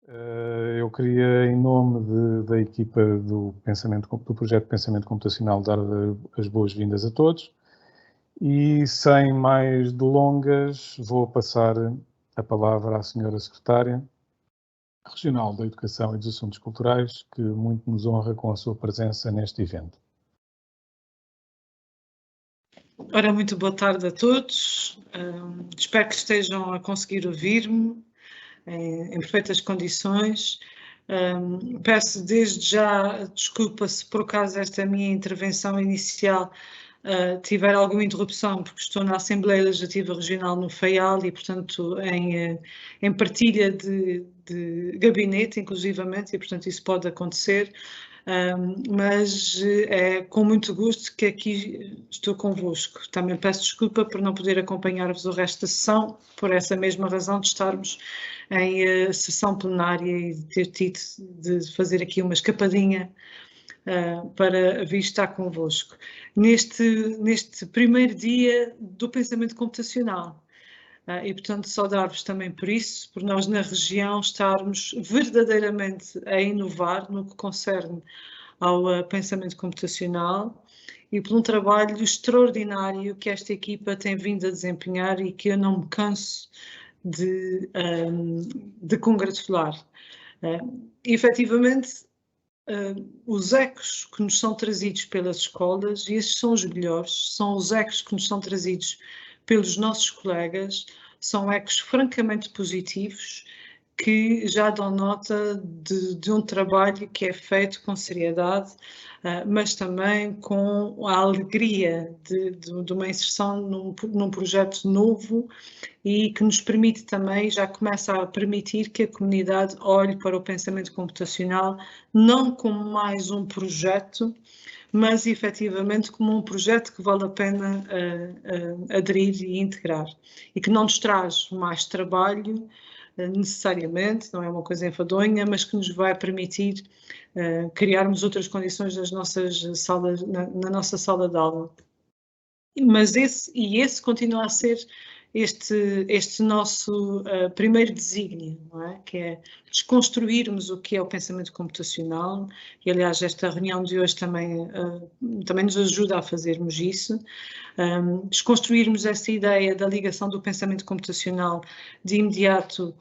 Eu queria, em nome da equipa do projeto Pensamento Computacional, dar as boas-vindas a todos e, sem mais delongas, vou passar a palavra à senhora Secretária Regional da Educação e dos Assuntos Culturais, que muito nos honra com a sua presença neste evento. Ora, muito boa tarde a todos. Espero que estejam a conseguir ouvir-me em perfeitas condições. Peço desde já desculpa se por acaso esta minha intervenção inicial tiver alguma interrupção, porque estou na Assembleia Legislativa Regional no Faial e, portanto, em partilha de gabinete, inclusivamente, e, portanto, isso pode acontecer. Mas é com muito gosto que aqui estou convosco. Também peço desculpa por não poder acompanhar-vos o resto da sessão, por essa mesma razão de estarmos em sessão plenária e de ter tido de fazer aqui uma escapadinha para vir estar convosco. Neste primeiro dia do pensamento computacional. E, portanto, saudar-vos também por isso, por nós na região estarmos verdadeiramente a inovar no que concerne ao pensamento computacional e por um trabalho extraordinário que esta equipa tem vindo a desempenhar e que eu não me canso de congratular. Efetivamente, os ecos que nos são trazidos pelas escolas, e esses são os melhores, são os ecos que nos são trazidos pelos nossos colegas, são ecos francamente positivos, que já dão nota de um trabalho que é feito com seriedade, mas também com a alegria de uma inserção num projeto novo e que nos permite também, já começa a permitir que a comunidade olhe para o pensamento computacional não como mais um projeto, mas efetivamente como um projeto que vale a pena aderir e integrar e que não nos traz mais trabalho necessariamente, não é uma coisa enfadonha, mas que nos vai permitir criarmos outras condições nas nossas salas, na nossa sala de aula. Mas esse continua a ser este nosso primeiro desígnio, não é? Que é desconstruirmos o que é o pensamento computacional, e aliás esta reunião de hoje também nos ajuda a fazermos isso, desconstruirmos essa ideia da ligação do pensamento computacional de imediato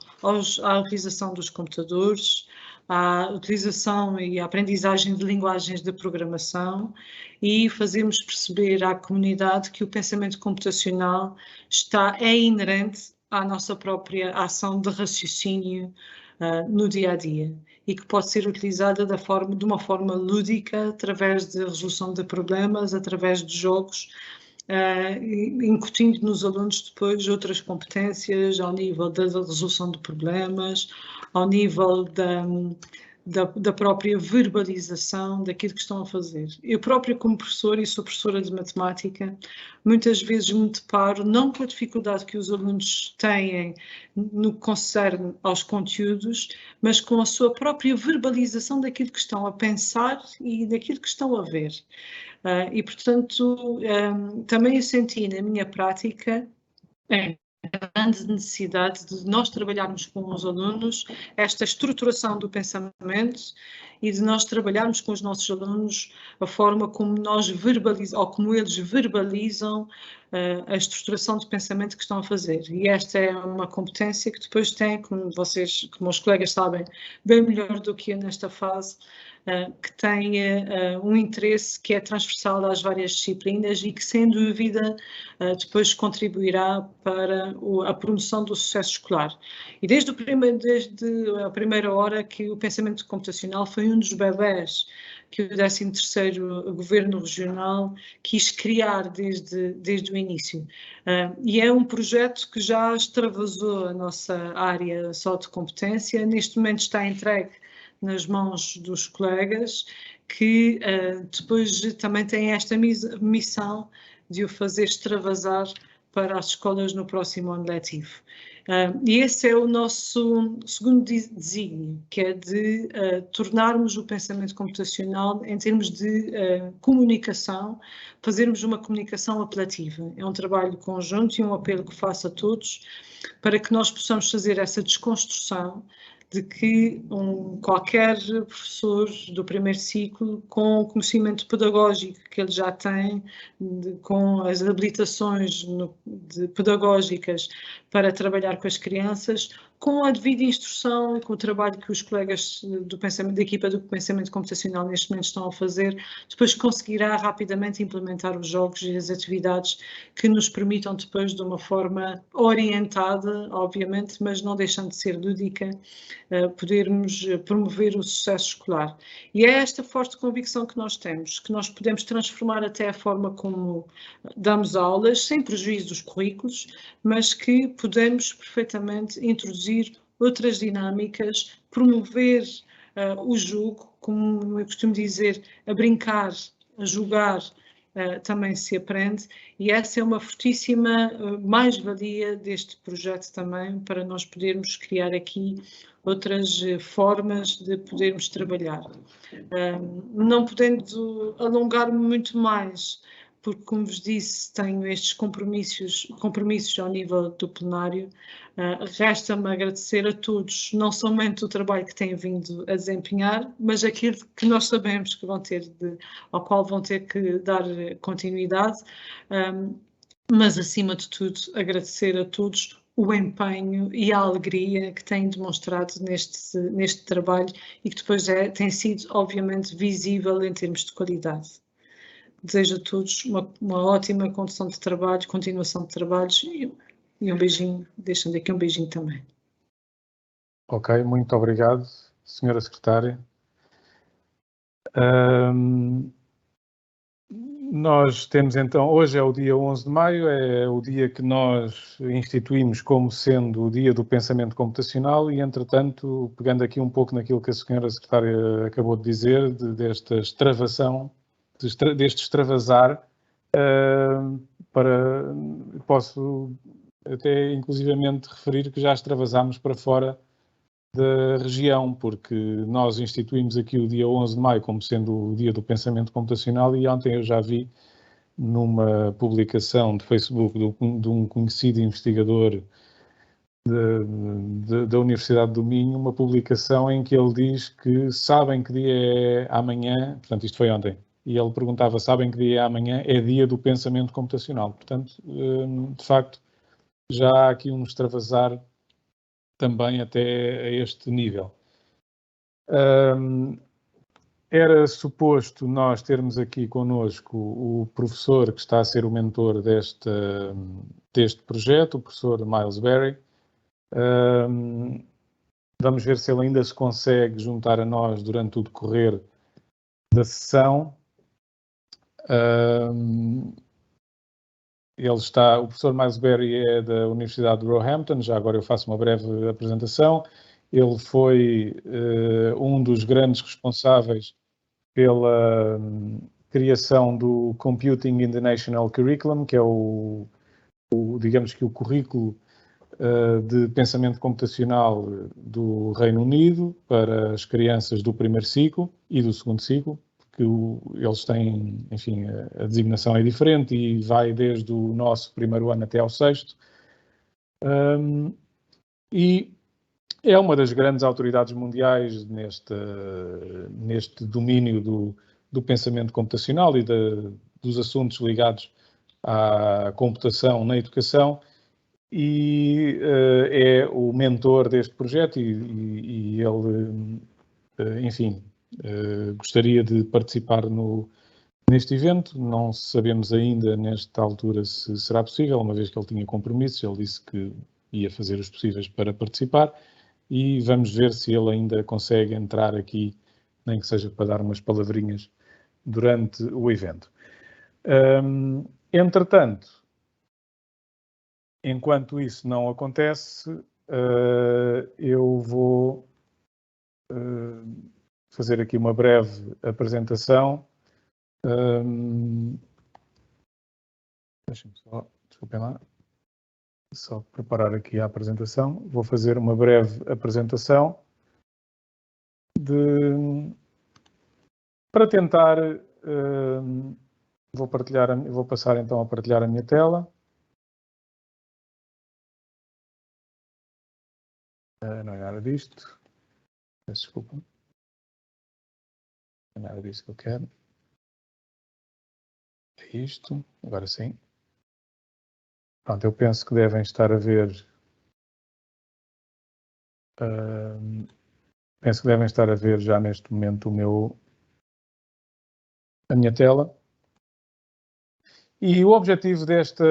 à utilização dos computadores, à utilização e à aprendizagem de linguagens de programação e fazermos perceber à comunidade que o pensamento computacional é inerente à nossa própria ação de raciocínio no dia-a-dia e que pode ser utilizada de uma forma lúdica, através de resolução de problemas, através de jogos, incutindo nos alunos depois outras competências ao nível da resolução de problemas, ao nível da própria verbalização daquilo que estão a fazer. Eu própria, como professora, e sou professora de matemática, muitas vezes me deparo não com a dificuldade que os alunos têm no que concerne aos conteúdos, mas com a sua própria verbalização daquilo que estão a pensar e daquilo que estão a ver. E, portanto, também eu senti na minha prática grande necessidade de nós trabalharmos com os alunos esta estruturação do pensamento e de nós trabalharmos com os nossos alunos a forma como nós verbalizamos, ou como eles verbalizam a estruturação de pensamento que estão a fazer. E esta é uma competência que depois tem, como os colegas sabem, bem melhor do que eu nesta fase, que tem um interesse que é transversal às várias disciplinas e que, sem dúvida, depois contribuirá para a promoção do sucesso escolar. E desde a primeira hora que o pensamento computacional foi um dos bebés que o 13º Governo Regional quis criar desde o início. E é um projeto que já extravasou a nossa área só de competência, neste momento está entregue nas mãos dos colegas, que depois também têm esta missão de o fazer extravasar para as escolas no próximo ano letivo. E esse é o nosso segundo desígnio, que é de tornarmos o pensamento computacional em termos de comunicação, fazermos uma comunicação apelativa. É um trabalho conjunto e um apelo que faço a todos para que nós possamos fazer essa desconstrução de que qualquer professor do primeiro ciclo, com o conhecimento pedagógico que ele já tem, com as habilitações pedagógicas para trabalhar com as crianças, com a devida instrução e com o trabalho que os colegas da equipa do pensamento computacional neste momento estão a fazer, depois conseguirá rapidamente implementar os jogos e as atividades que nos permitam depois, de uma forma orientada, obviamente, mas não deixando de ser lúdica, podermos promover o sucesso escolar. E é esta forte convicção que nós temos, que nós podemos transformar até a forma como damos aulas, sem prejuízo dos currículos, mas que podemos perfeitamente introduzir outras dinâmicas, promover o jogo, como eu costumo dizer, a brincar, a jogar, também se aprende, e essa é uma fortíssima mais-valia deste projeto também, para nós podermos criar aqui outras formas de podermos trabalhar. Não podendo alongar-me muito mais, porque, como vos disse, tenho estes compromissos ao nível do plenário. Resta-me agradecer a todos, não somente o trabalho que têm vindo a desempenhar, mas aquilo que nós sabemos que ao qual vão ter que dar continuidade, mas, acima de tudo, agradecer a todos o empenho e a alegria que têm demonstrado neste trabalho e que depois tem sido, obviamente, visível em termos de qualidade. Desejo a todos uma ótima continuação de trabalhos e um beijinho, deixando aqui um beijinho também. Ok, muito obrigado, Senhora Secretária. Nós temos então, hoje é o dia 11 de maio, é o dia que nós instituímos como sendo o dia do pensamento computacional e, entretanto, pegando aqui um pouco naquilo que a Senhora Secretária acabou de dizer, deste extravasar, posso até inclusivamente referir que já extravasámos para fora da região, porque nós instituímos aqui o dia 11 de maio como sendo o dia do pensamento computacional e ontem eu já vi numa publicação de Facebook de um conhecido investigador da Universidade do Minho, uma publicação em que ele diz que sabem que dia é amanhã, portanto isto foi ontem, e ele perguntava, sabem que dia é amanhã? É dia do pensamento computacional. Portanto, de facto, já há aqui um extravasar também até a este nível. Era suposto nós termos aqui connosco o professor que está a ser o mentor deste projeto, o professor Miles Berry. Vamos ver se ele ainda se consegue juntar a nós durante o decorrer da sessão. O professor Miles Berry é da Universidade de Roehampton, já agora eu faço uma breve apresentação. Ele foi um dos grandes responsáveis pela criação do Computing in the National Curriculum, que é digamos que o currículo de pensamento computacional do Reino Unido para as crianças do primeiro ciclo e do segundo ciclo, porque eles têm, enfim, a designação é diferente e vai desde o nosso primeiro ano até ao sexto. E é uma das grandes autoridades mundiais neste domínio do pensamento computacional e dos assuntos ligados à computação na educação e é o mentor deste projeto e ele, enfim, gostaria de participar neste evento. Não sabemos ainda, nesta altura, se será possível, uma vez que ele tinha compromissos. Ele disse que ia fazer os possíveis para participar e vamos ver se ele ainda consegue entrar aqui, nem que seja para dar umas palavrinhas durante o evento. Entretanto, enquanto isso não acontece, eu vou fazer aqui uma breve apresentação. Deixem-me só, desculpem lá, só preparar aqui a apresentação. Vou fazer uma breve apresentação para tentar, vou passar então a partilhar a minha tela. Não é nada disto. Peço desculpa. Não é nada disso que eu quero. É isto. Agora sim. Pronto, eu penso que devem estar a ver... penso que devem estar a ver já neste momento a minha tela. E o objetivo desta...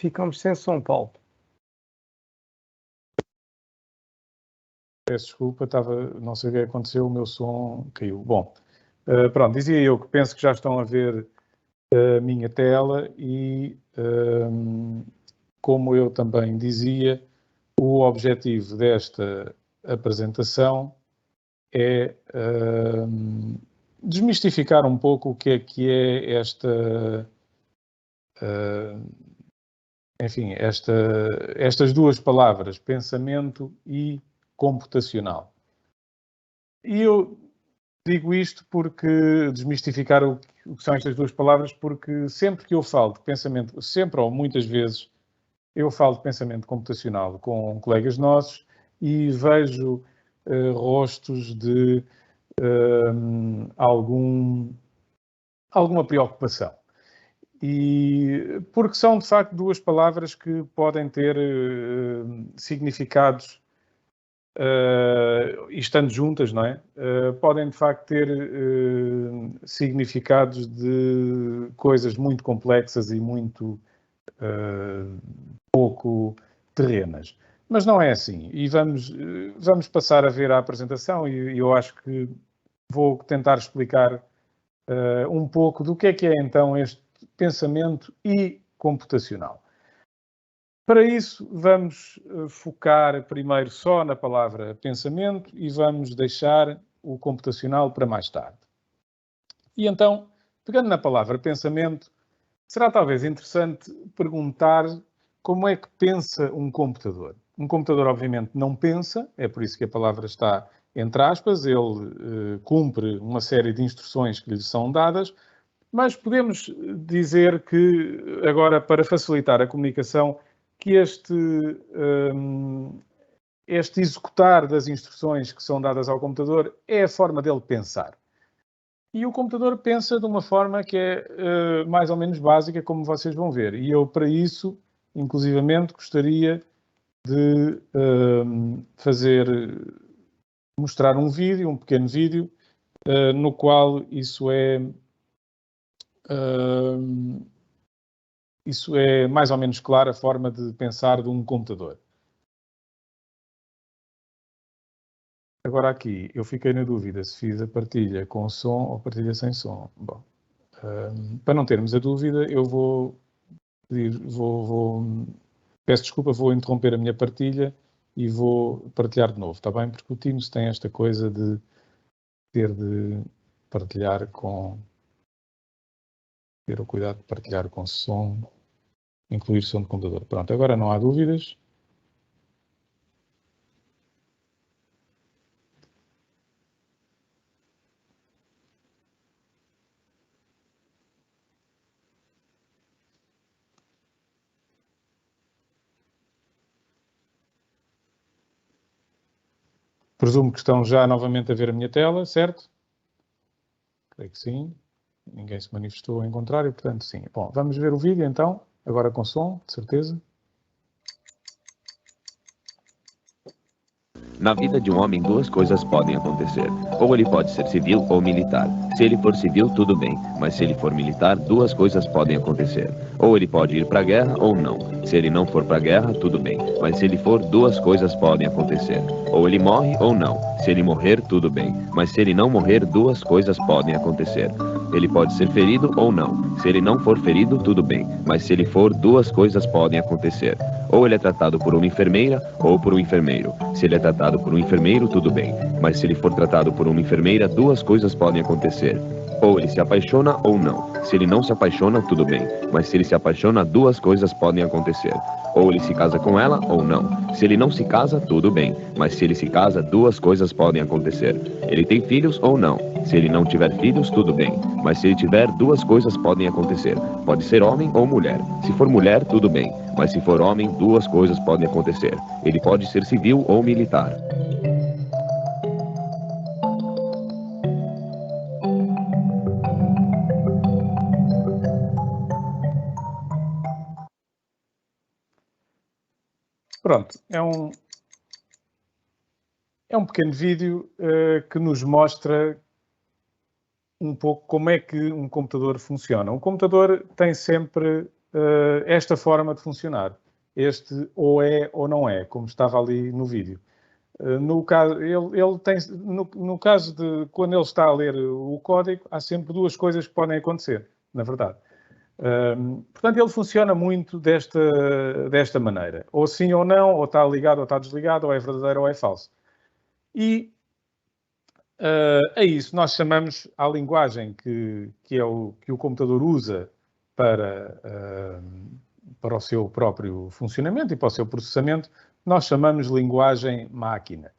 Ficamos sem som, Paulo. Peço desculpa, não sei o que aconteceu, o meu som caiu. Bom, pronto, dizia eu que penso que já estão a ver a minha tela e, como eu também dizia, o objetivo desta apresentação é desmistificar um pouco o que é esta... enfim, estas duas palavras, pensamento e computacional. E eu digo isto porque desmistificar o que são estas duas palavras, porque sempre que eu falo de pensamento, sempre ou muitas vezes, eu falo de pensamento computacional com colegas nossos e vejo rostos de alguma preocupação. E porque são, de facto, duas palavras que podem ter significados, e estando juntas, não é? Podem, de facto, ter significados de coisas muito complexas e muito pouco terrenas. Mas não é assim. E vamos passar a ver a apresentação e eu acho que vou tentar explicar um pouco do que é então este pensamento e computacional. Para isso, vamos focar primeiro só na palavra pensamento e vamos deixar o computacional para mais tarde. E então, pegando na palavra pensamento, será talvez interessante perguntar como é que pensa um computador. Um computador, obviamente, não pensa, é por isso que a palavra está entre aspas, ele cumpre uma série de instruções que lhe são dadas, mas podemos dizer que, agora, para facilitar a comunicação, que este executar das instruções que são dadas ao computador é a forma dele pensar. E o computador pensa de uma forma que é mais ou menos básica, como vocês vão ver. E eu, para isso, inclusivamente, gostaria de mostrar um vídeo, um pequeno vídeo, no qual isso é mais ou menos claro, a forma de pensar de um computador. Agora aqui, eu fiquei na dúvida se fiz a partilha com som ou partilha sem som. Bom, para não termos a dúvida, eu vou pedir, peço desculpa, vou interromper a minha partilha e vou partilhar de novo, está bem? Porque o Teams tem esta coisa de ter o cuidado de partilhar com som, incluir som de computador. Pronto, agora não há dúvidas. Presumo que estão já novamente a ver a minha tela, certo? Creio que sim. Ninguém se manifestou em contrário, portanto sim. Bom, vamos ver o vídeo então, agora com som, de certeza. Na vida de um homem, duas coisas podem acontecer. Ou ele pode ser civil ou militar. Se ele for civil, tudo bem. Mas se ele for militar, duas coisas podem acontecer. Ou ele pode ir para a guerra ou não. Se ele não for para a guerra, tudo bem. Mas se ele for, duas coisas podem acontecer. Ou ele morre ou não. Se ele morrer, tudo bem. Mas se ele não morrer, duas coisas podem acontecer. Ele pode ser ferido ou não. Se ele não for ferido, tudo bem. Mas se ele for, duas coisas podem acontecer. Ou ele é tratado por uma enfermeira ou por um enfermeiro. Se ele é tratado por um enfermeiro, tudo bem. Mas se ele for tratado por uma enfermeira, duas coisas podem acontecer. Ou ele se apaixona ou não. Se ele não se apaixona, tudo bem. Mas se ele se apaixona, duas coisas podem acontecer. Ou ele se casa com ela ou não. Se ele não se casa, tudo bem. Mas se ele se casa, duas coisas podem acontecer. Ele tem filhos ou não. Se ele não tiver filhos, tudo bem. Mas se ele tiver, duas coisas podem acontecer. Pode ser homem ou mulher. Se for mulher, tudo bem. Mas se for homem, duas coisas podem acontecer. Ele pode ser civil ou militar. Pronto, é um pequeno vídeo que nos mostra um pouco como é que um computador funciona. Um computador tem sempre esta forma de funcionar. Este ou é ou não é, como estava ali no vídeo. No caso, no caso de quando ele está a ler o código, há sempre duas coisas que podem acontecer, na verdade. Portanto, ele funciona muito desta maneira. Ou sim ou não, ou está ligado ou está desligado, ou é verdadeiro ou é falso. E a isso nós chamamos a linguagem que o computador usa para o seu próprio funcionamento e para o seu processamento, nós chamamos linguagem máquina,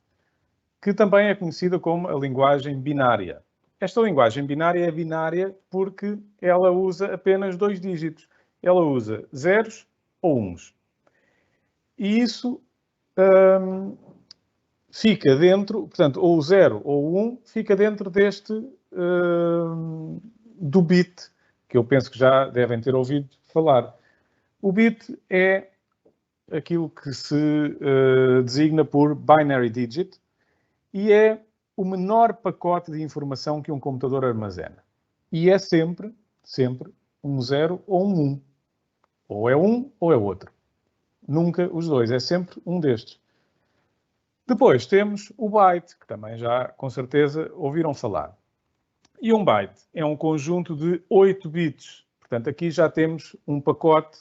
que também é conhecida como a linguagem binária. Esta linguagem binária é binária porque ela usa apenas dois dígitos. Ela usa zeros ou uns. E isso fica dentro, portanto, ou o 0 ou o 1 fica dentro do bit, que eu penso que já devem ter ouvido falar. O bit é aquilo que se designa por binary digit e é o menor pacote de informação que um computador armazena. E é sempre um 0 ou um 1. Ou é um ou é outro. Nunca os dois, é sempre um destes. Depois temos o byte, que também já, com certeza, ouviram falar. E um byte é um conjunto de 8 bits. Portanto, aqui já temos um pacote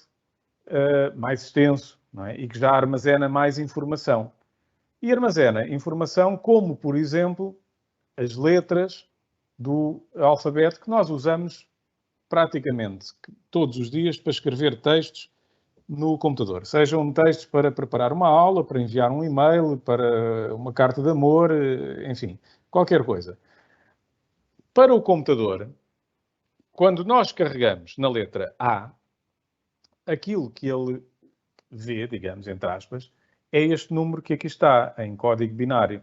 mais extenso, não é? E que já armazena mais informação. E armazena informação como, por exemplo, as letras do alfabeto que nós usamos praticamente todos os dias para escrever textos no computador. Sejam textos para preparar uma aula, para enviar um e-mail, para uma carta de amor, enfim, qualquer coisa. Para o computador, quando nós carregamos na letra A, aquilo que ele vê, digamos, entre aspas, é este número que aqui está, em código binário.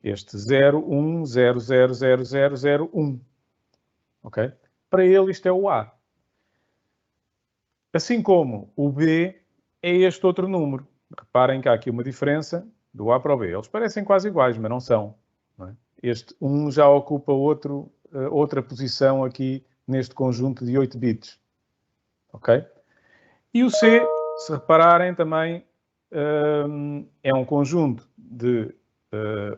Este 01000001. Ok? Para ele isto é o A. Assim como o B é este outro número. Reparem que há aqui uma diferença do A para o B. Eles parecem quase iguais, mas não são. Não é? Este 1 já ocupa outra posição aqui neste conjunto de 8 bits. Ok? E o C, se repararem também, é um conjunto de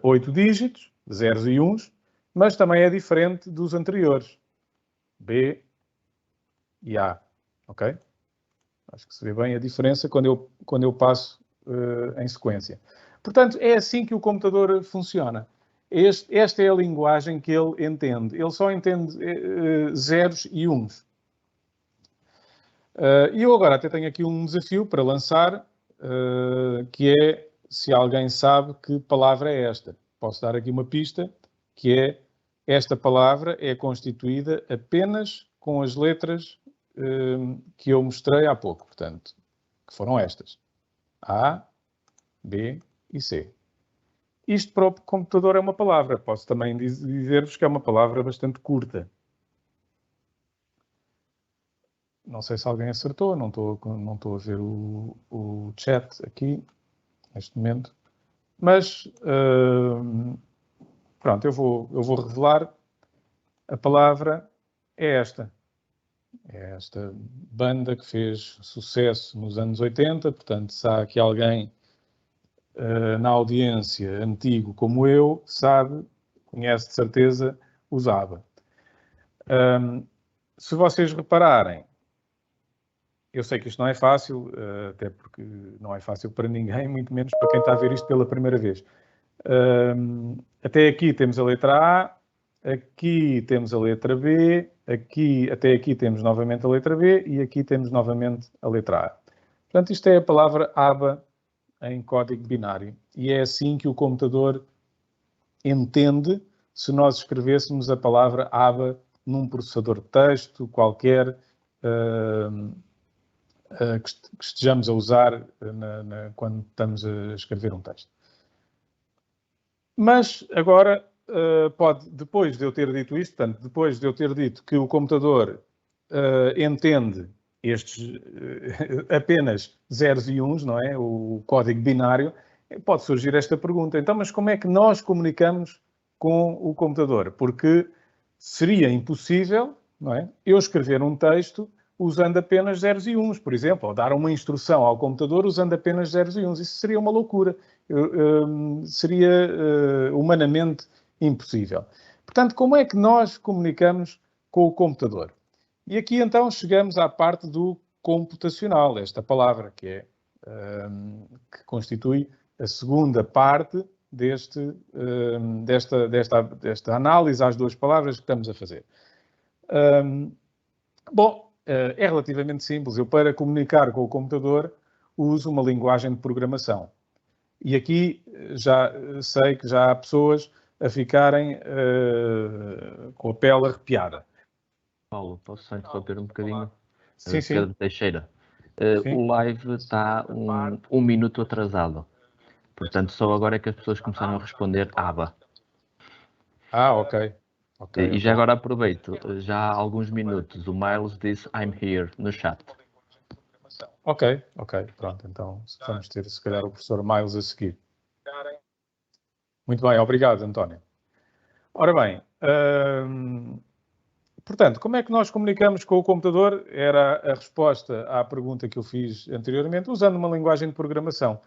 8 dígitos, zeros e uns, mas também é diferente dos anteriores. B e A. Ok? Acho que se vê bem a diferença quando eu passo em sequência. Portanto, é assim que o computador funciona. Esta é a linguagem que ele entende. Ele só entende zeros e uns. E eu agora até tenho aqui um desafio para lançar, que é se alguém sabe que palavra é esta. Posso dar aqui uma pista, que é esta palavra é constituída apenas com as letras que eu mostrei há pouco, portanto, que foram estas. A, B e C. Isto para o computador é uma palavra. Posso também dizer-vos que é uma palavra bastante curta. Não sei se alguém acertou, não estou a ver o chat aqui, neste momento. Mas, pronto, eu vou revelar. A palavra é esta. É esta banda que fez sucesso nos anos 80, portanto, se há aqui alguém na audiência antigo como eu, sabe, conhece de certeza, os ABBA. Se vocês repararem, eu sei que isto não é fácil, até porque não é fácil para ninguém, muito menos para quem está a ver isto pela primeira vez. Até aqui temos a letra A, aqui temos a letra B, até aqui temos novamente a letra B e aqui temos novamente a letra A. Portanto, isto é a palavra aba em código binário. E é assim que o computador entende se nós escrevêssemos a palavra aba num processador de texto qualquer que estejamos a usar quando estamos a escrever um texto. Mas agora, depois de eu ter dito isto, portanto, depois de eu ter dito que o computador entende estes apenas zeros e uns, não é? O código binário, pode surgir esta pergunta. Então, mas como é que nós comunicamos com o computador? Porque seria impossível, não é? Eu escrever um texto usando apenas zeros e uns, por exemplo, ou dar uma instrução ao computador usando apenas zeros e uns. Isso seria uma loucura. Seria humanamente impossível. Portanto, como é que nós comunicamos com o computador? E aqui, então, chegamos à parte do computacional, esta palavra, que constitui a segunda parte desta análise às duas palavras que estamos a fazer. É relativamente simples. Eu, para comunicar com o computador, uso uma linguagem de programação. E aqui já sei que já há pessoas a ficarem com a pele arrepiada. Paulo, posso só interromper um bocadinho? Sim, sim. Pedro Teixeira. O live está um minuto atrasado. Portanto, só agora é que as pessoas começaram a responder aba. Ok. E já agora aproveito, já há alguns minutos, o Miles disse I'm here no chat. Ok. Pronto, então vamos ter, se calhar, o professor Miles a seguir. Muito bem, obrigado, António. Ora bem, portanto, como é que nós comunicamos com o computador? Era a resposta à pergunta que eu fiz anteriormente, usando uma linguagem de programação.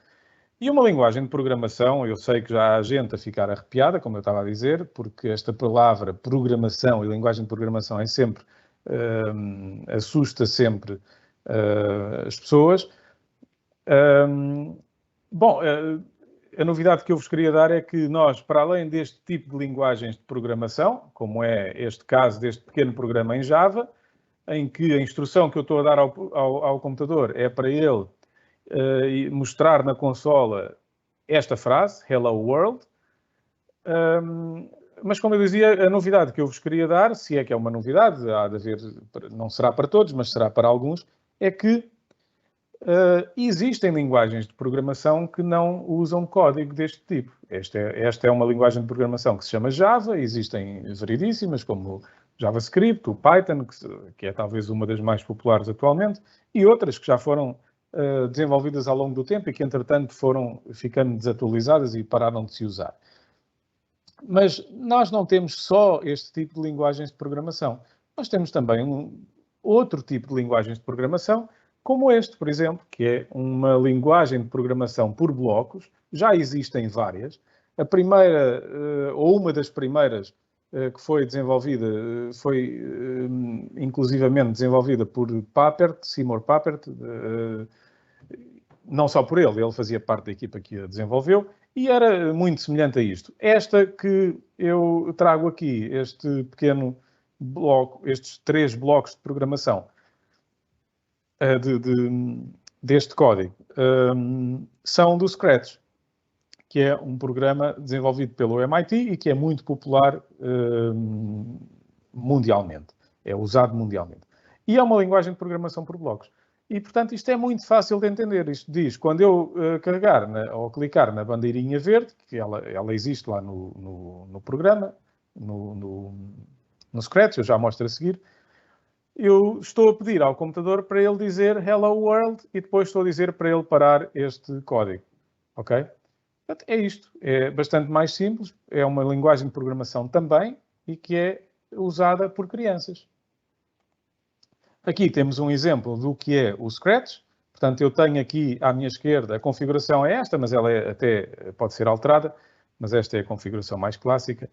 E uma linguagem de programação, eu sei que já há gente a ficar arrepiada, como eu estava a dizer, porque esta palavra programação e linguagem de programação é sempre, assusta sempre as pessoas. A novidade que eu vos queria dar é que nós, para além deste tipo de linguagens de programação, como é este caso deste pequeno programa em Java, em que a instrução que eu estou a dar ao computador é para ele mostrar na consola esta frase, Hello World. Mas, como eu dizia, a novidade que eu vos queria dar, se é que é uma novidade, há de haver, não será para todos, mas será para alguns, é que existem linguagens de programação que não usam código deste tipo. Esta é uma linguagem de programação que se chama Java, existem variedíssimas, como o JavaScript, o Python, que é talvez uma das mais populares atualmente, e outras que já foram desenvolvidas ao longo do tempo e que, entretanto, foram ficando desatualizadas e pararam de se usar. Mas nós não temos só este tipo de linguagens de programação. Nós temos também outro tipo de linguagens de programação, como este, por exemplo, que é uma linguagem de programação por blocos. Já existem várias. A primeira, ou uma das primeiras que foi desenvolvida, foi inclusivamente desenvolvida por Papert, Seymour Papert, não só por ele fazia parte da equipa que a desenvolveu, e era muito semelhante a isto. Esta que eu trago aqui, este pequeno bloco, estes 3 blocos de programação deste código, são do Scratch, que é um programa desenvolvido pelo MIT e que é muito popular mundialmente. É usado mundialmente. E é uma linguagem de programação por blocos. E, portanto, isto é muito fácil de entender. Isto diz, quando eu carregar ou clicar na bandeirinha verde, que ela existe lá no programa, no Scratch, eu já mostro a seguir, eu estou a pedir ao computador para ele dizer Hello World e depois estou a dizer para ele parar este código. Ok? Portanto, é isto. É bastante mais simples. É uma linguagem de programação também e que é usada por crianças. Aqui temos um exemplo do que é o Scratch. Portanto, eu tenho aqui à minha esquerda, a configuração é esta, mas ela até pode ser alterada, mas esta é a configuração mais clássica.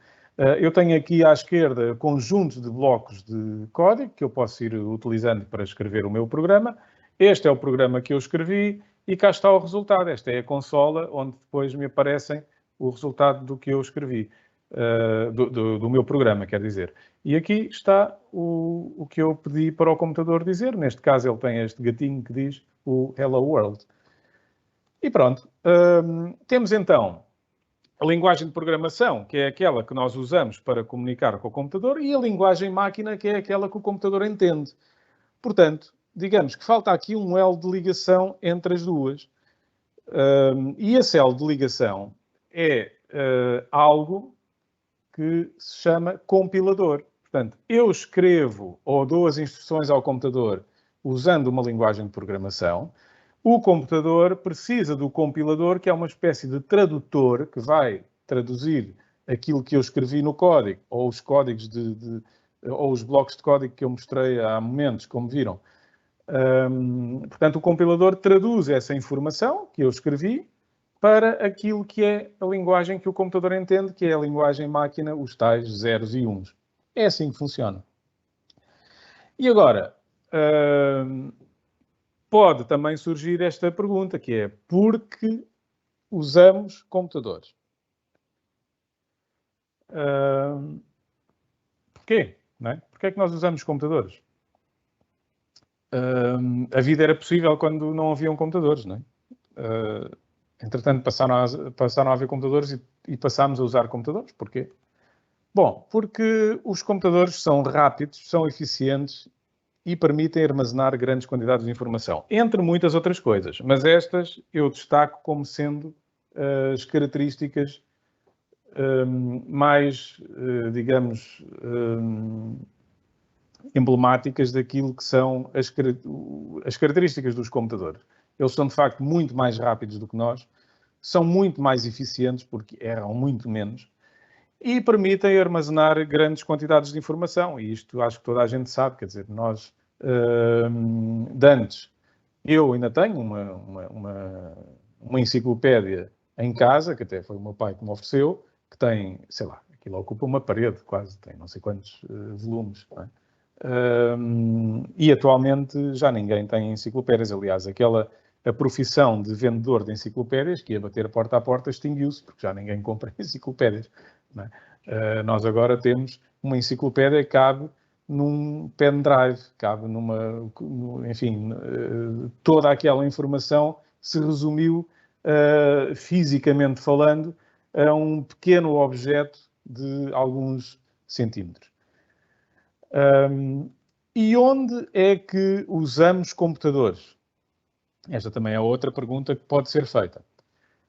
Eu tenho aqui à esquerda conjuntos de blocos de código que eu posso ir utilizando para escrever o meu programa. Este é o programa que eu escrevi e cá está o resultado. Esta é a consola onde depois me aparecem o resultado do que eu escrevi. do meu programa, quer dizer. E aqui está o que eu pedi para o computador dizer. Neste caso, ele tem este gatinho que diz o Hello World. E pronto. Temos então a linguagem de programação, que é aquela que nós usamos para comunicar com o computador, e a linguagem máquina, que é aquela que o computador entende. Portanto, digamos que falta aqui um elo de ligação entre as duas. E esse elo de ligação é algo que se chama compilador. Portanto, eu escrevo ou dou as instruções ao computador usando uma linguagem de programação. O computador precisa do compilador, que é uma espécie de tradutor que vai traduzir aquilo que eu escrevi no código, ou os códigos ou os blocos de código que eu mostrei há momentos, como viram. Portanto, o compilador traduz essa informação que eu escrevi para aquilo que é a linguagem que o computador entende, que é a linguagem máquina, os tais zeros e uns. É assim que funciona. E agora, pode também surgir esta pergunta, que é: por que usamos computadores? Porquê? Não é? Porquê é que nós usamos computadores? A vida era possível quando não haviam computadores, não é? Entretanto, passaram a haver computadores e passámos a usar computadores. Porquê? Bom, porque os computadores são rápidos, são eficientes e permitem armazenar grandes quantidades de informação, entre muitas outras coisas. Mas estas eu destaco como sendo as características mais, digamos, emblemáticas daquilo que são as características dos computadores. Eles são, de facto, muito mais rápidos do que nós, são muito mais eficientes, porque erram muito menos, e permitem armazenar grandes quantidades de informação. E isto acho que toda a gente sabe, quer dizer, nós, de antes, eu ainda tenho uma enciclopédia em casa, que até foi o meu pai que me ofereceu, que tem, sei lá, aquilo ocupa uma parede quase, tem não sei quantos volumes, não é? E atualmente já ninguém tem enciclopédias. Aliás, a profissão de vendedor de enciclopédias, que ia bater porta a porta, extinguiu-se, porque já ninguém compra enciclopédias. Não é? Nós agora temos uma enciclopédia que cabe num pendrive, cabe enfim, toda aquela informação se resumiu, fisicamente falando, a um pequeno objeto de alguns centímetros. E onde é que usamos computadores? Esta também é outra pergunta que pode ser feita.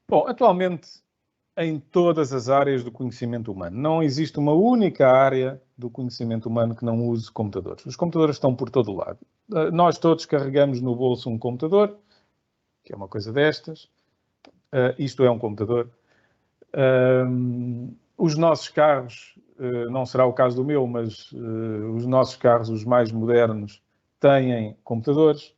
Bom, atualmente, em todas as áreas do conhecimento humano, não existe uma única área do conhecimento humano que não use computadores. Os computadores estão por todo o lado. Nós todos carregamos no bolso um computador, que é uma coisa destas. Isto é um computador. Os nossos carros, não será o caso do meu, mas os nossos carros, os mais modernos, têm computadores.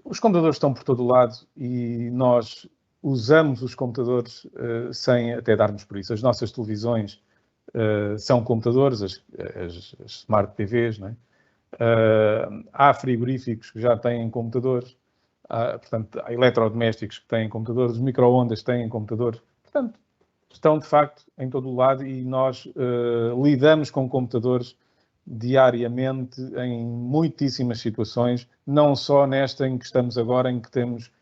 Os computadores estão por todo o lado e nós usamos os computadores sem até darmos por isso. As nossas televisões são computadores, as Smart TVs, não é? Há frigoríficos que já têm computadores. Portanto, há eletrodomésticos que têm computadores, os micro-ondas têm computadores. Portanto, estão, de facto, em todo o lado e nós lidamos com computadores diariamente em muitíssimas situações, não só nesta em que estamos agora, em que temos,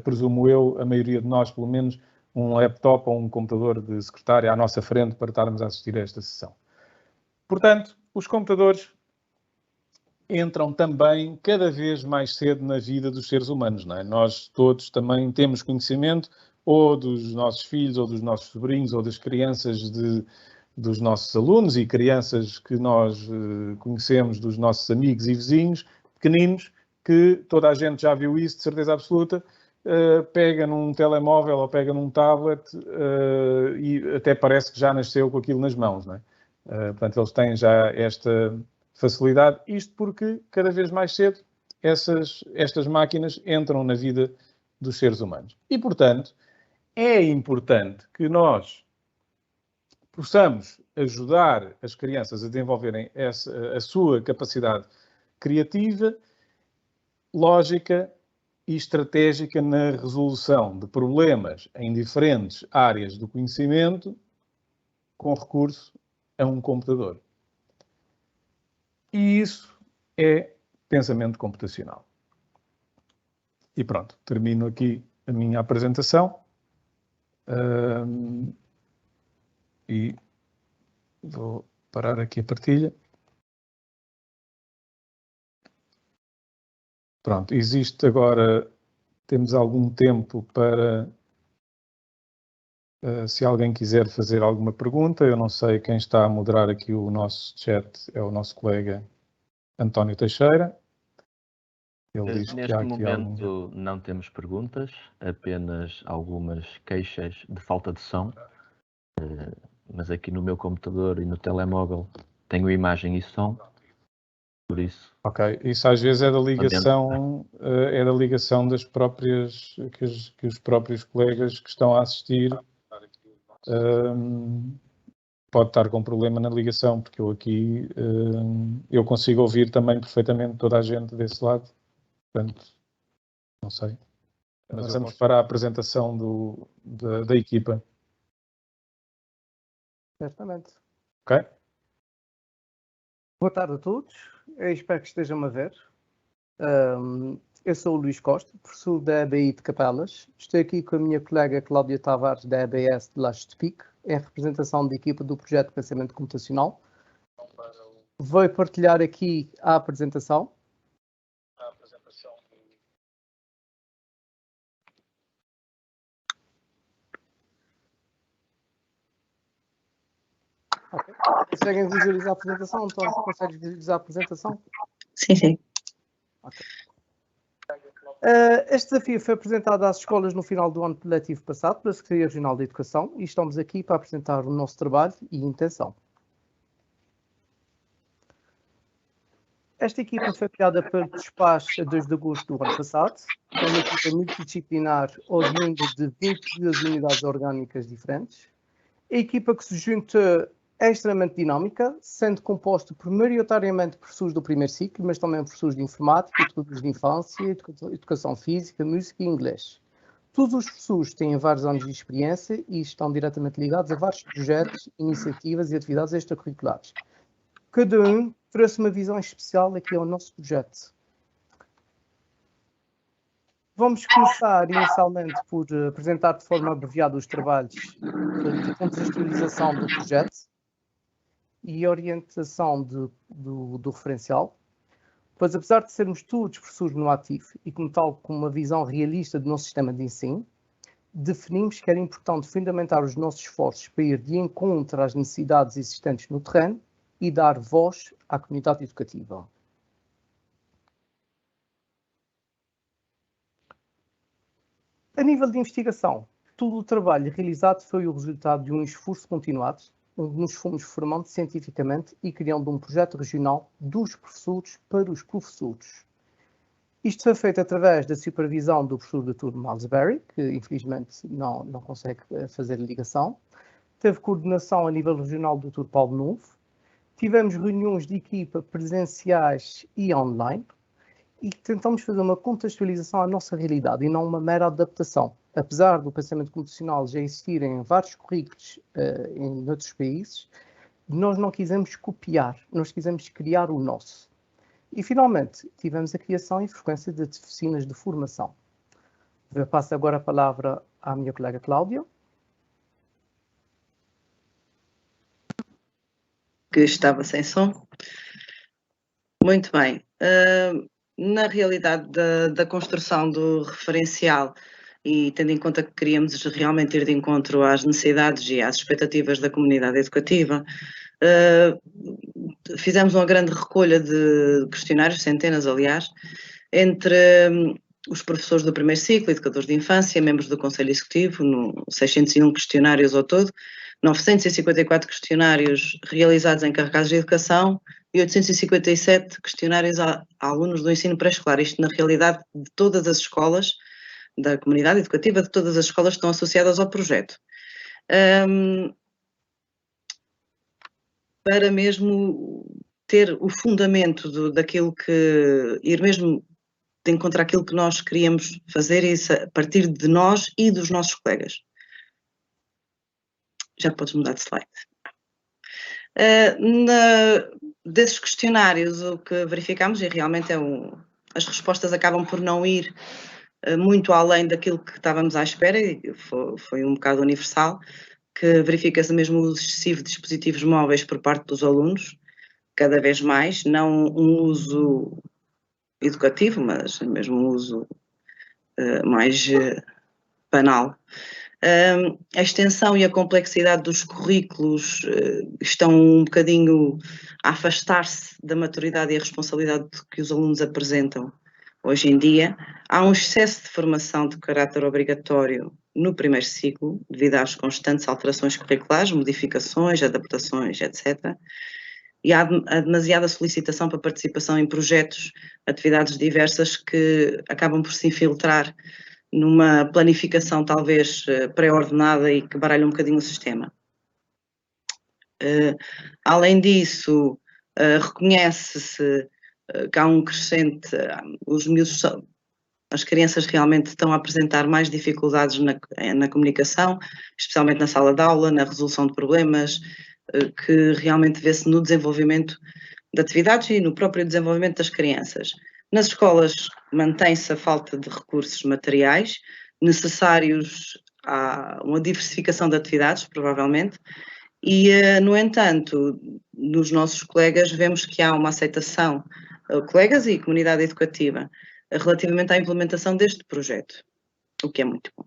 presumo eu, a maioria de nós, pelo menos, um laptop ou um computador de secretária à nossa frente para estarmos a assistir a esta sessão. Portanto, os computadores entram também cada vez mais cedo na vida dos seres humanos, não é? Nós todos também temos conhecimento ou dos nossos filhos, ou dos nossos sobrinhos, ou das crianças dos nossos alunos e crianças que nós conhecemos, dos nossos amigos e vizinhos, pequeninos, que toda a gente já viu isso, de certeza absoluta, pega num telemóvel ou pega num tablet e até parece que já nasceu com aquilo nas mãos, não é? Portanto, eles têm já esta facilidade, isto porque cada vez mais cedo estas máquinas entram na vida dos seres humanos. E, portanto, é importante que nós possamos ajudar as crianças a desenvolverem a sua capacidade criativa, lógica e estratégica na resolução de problemas em diferentes áreas do conhecimento com recurso a um computador. E isso é pensamento computacional. E pronto, termino aqui a minha apresentação. E vou parar aqui a partilha. Pronto, existe agora, temos algum tempo para, se alguém quiser fazer alguma pergunta. Eu não sei quem está a moderar aqui o nosso chat, é o nosso colega António Teixeira. Ele diz que há aqui Neste momento não temos perguntas, apenas algumas queixas de falta de som. Mas aqui no meu computador e no telemóvel tenho imagem e som, por isso... Ok, isso às vezes é da ligação das próprias, que os próprios colegas que estão a assistir pode estar com problema na ligação, porque eu aqui eu consigo ouvir também perfeitamente toda a gente desse lado, portanto, não sei. Mas vamos para a apresentação da equipa. Certamente. Ok? Boa tarde a todos. Eu espero que estejam a ver. Eu sou o Luís Costa, professor da ABI de Capelas. Estou aqui com a minha colega Cláudia Tavares, da ABS de Lastspic, em representação da equipa do projeto de Pensamento Computacional. Vou partilhar aqui a apresentação. Okay. Conseguem visualizar a apresentação? Então, consegues visualizar a apresentação? Sim, sim. Okay. Este desafio foi apresentado às escolas no final do ano letivo passado pela Secretaria Regional de Educação e estamos aqui para apresentar o nosso trabalho e intenção. Esta equipa foi criada pelo despacho a 2 de agosto do ano passado. É uma equipa multidisciplinar oriunda de 22 unidades orgânicas diferentes. A equipa que se junta é extremamente dinâmica, sendo composta maioritariamente por professores do primeiro ciclo, mas também professores de informática, educadores de infância, educação física, música e inglês. Todos os professores têm vários anos de experiência e estão diretamente ligados a vários projetos, iniciativas e atividades extracurriculares. Cada um trouxe uma visão especial aqui ao nosso projeto. Vamos começar inicialmente por apresentar de forma abreviada os trabalhos de contextualização do projeto e orientação do referencial. Pois, apesar de sermos todos professores no ativo e, como tal, com uma visão realista do nosso sistema de ensino, definimos que era importante fundamentar os nossos esforços para ir de encontro às necessidades existentes no terreno e dar voz à comunidade educativa. A nível de investigação, todo o trabalho realizado foi o resultado de um esforço continuado, onde nos fomos formando cientificamente e criando um projeto regional dos professores para os professores. Isto foi feito através da supervisão do professor Dr. Miles Berry, que infelizmente não consegue fazer ligação. Teve coordenação a nível regional do Dr. Paulo Novo. Tivemos reuniões de equipa presenciais e online e tentamos fazer uma contextualização à nossa realidade e não uma mera adaptação. Apesar do pensamento computacional já existir em vários currículos em outros países, nós não quisemos copiar, nós quisemos criar o nosso. E, finalmente, tivemos a criação e frequência de oficinas de formação. Eu passo agora a palavra à minha colega Cláudia. Que estava sem som. Muito bem. Na realidade da construção do referencial, e tendo em conta que queríamos realmente ir de encontro às necessidades e às expectativas da comunidade educativa, fizemos uma grande recolha de questionários, centenas aliás, entre os professores do primeiro ciclo, educadores de infância, membros do Conselho Executivo, 601 questionários ao todo, 954 questionários realizados em encarregados de educação e 857 questionários a alunos do ensino pré-escolar. Isto, na realidade, de todas as escolas, da comunidade educativa, de todas as escolas que estão associadas ao projeto. Para mesmo ter o fundamento daquilo que ir mesmo de encontro àquilo que nós queríamos fazer, isso a partir de nós e dos nossos colegas. Já podes mudar de slide. Desses questionários, o que verificamos, e realmente as respostas acabam por não ir muito além daquilo que estávamos à espera, e foi um bocado universal, que verifica-se mesmo o uso excessivo de dispositivos móveis por parte dos alunos, cada vez mais, não um uso educativo, mas mesmo um uso mais banal. A extensão e a complexidade dos currículos estão um bocadinho a afastar-se da maturidade e a responsabilidade que os alunos apresentam hoje em dia. Há um excesso de formação de caráter obrigatório no primeiro ciclo, devido às constantes alterações curriculares, modificações, adaptações, etc. E há demasiada solicitação para participação em projetos, atividades diversas que acabam por se infiltrar numa planificação talvez pré-ordenada e que baralha um bocadinho o sistema. Além disso, reconhece-se que há um crescente, as crianças realmente estão a apresentar mais dificuldades na comunicação, especialmente na sala de aula, na resolução de problemas, que realmente vê-se no desenvolvimento de atividades e no próprio desenvolvimento das crianças. Nas escolas mantém-se a falta de recursos materiais necessários a uma diversificação de atividades, provavelmente, e, no entanto, nos nossos colegas vemos que há uma aceitação, colegas e comunidade educativa, relativamente à implementação deste projeto, o que é muito bom.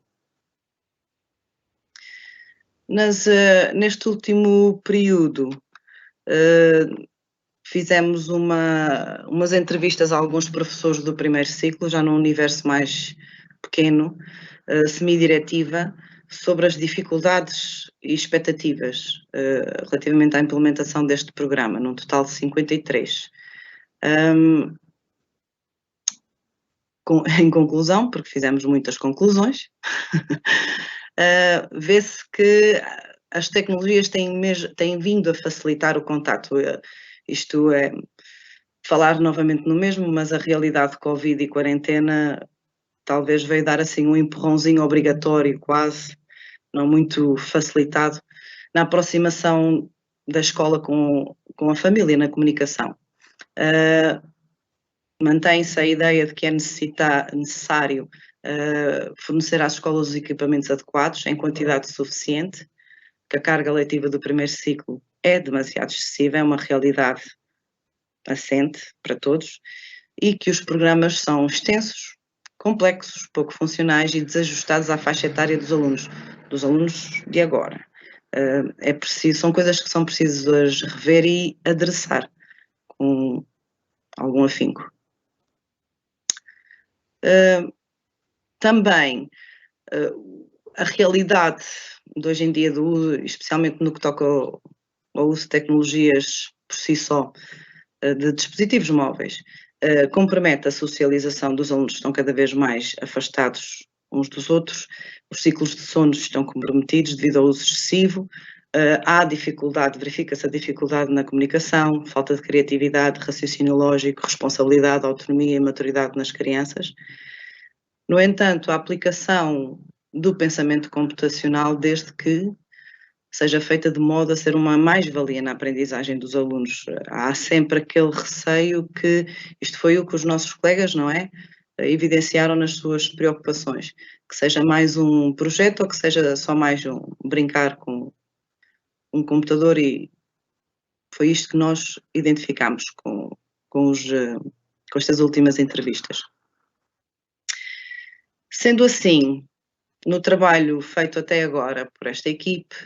Neste último período, fizemos umas entrevistas a alguns professores do primeiro ciclo, já num universo mais pequeno, semi-diretiva, sobre as dificuldades e expectativas relativamente à implementação deste programa, num total de 53. Em conclusão, porque fizemos muitas conclusões, vê-se que as tecnologias têm vindo a facilitar o contato. Isto é falar novamente no mesmo, mas a realidade de Covid e quarentena talvez veio dar assim um empurrãozinho obrigatório, quase, não muito facilitado, na aproximação da escola com a família, na comunicação. Mantém-se a ideia de que é necessário fornecer às escolas os equipamentos adequados, em quantidade suficiente, que a carga letiva do primeiro ciclo é demasiado excessiva, é uma realidade assente para todos, e que os programas são extensos, complexos, pouco funcionais e desajustados à faixa etária dos alunos de agora. São coisas que são precisas rever e adereçar com algum afinco. Também a realidade de hoje em dia, especialmente no que toca ao uso de tecnologias por si só, de dispositivos móveis, compromete a socialização dos alunos, que estão cada vez mais afastados uns dos outros, os ciclos de sono estão comprometidos devido ao uso excessivo, há dificuldade, verifica-se a dificuldade na comunicação, falta de criatividade, raciocínio lógico, responsabilidade, autonomia e maturidade nas crianças. No entanto, a aplicação do pensamento computacional, desde que seja feita de modo a ser uma mais-valia na aprendizagem dos alunos. Há sempre aquele receio que isto foi o que os nossos colegas, não é, evidenciaram nas suas preocupações, que seja mais um projeto ou que seja só mais um brincar com um computador, e foi isto que nós identificámos com estas últimas entrevistas. Sendo assim, no trabalho feito até agora por esta equipe,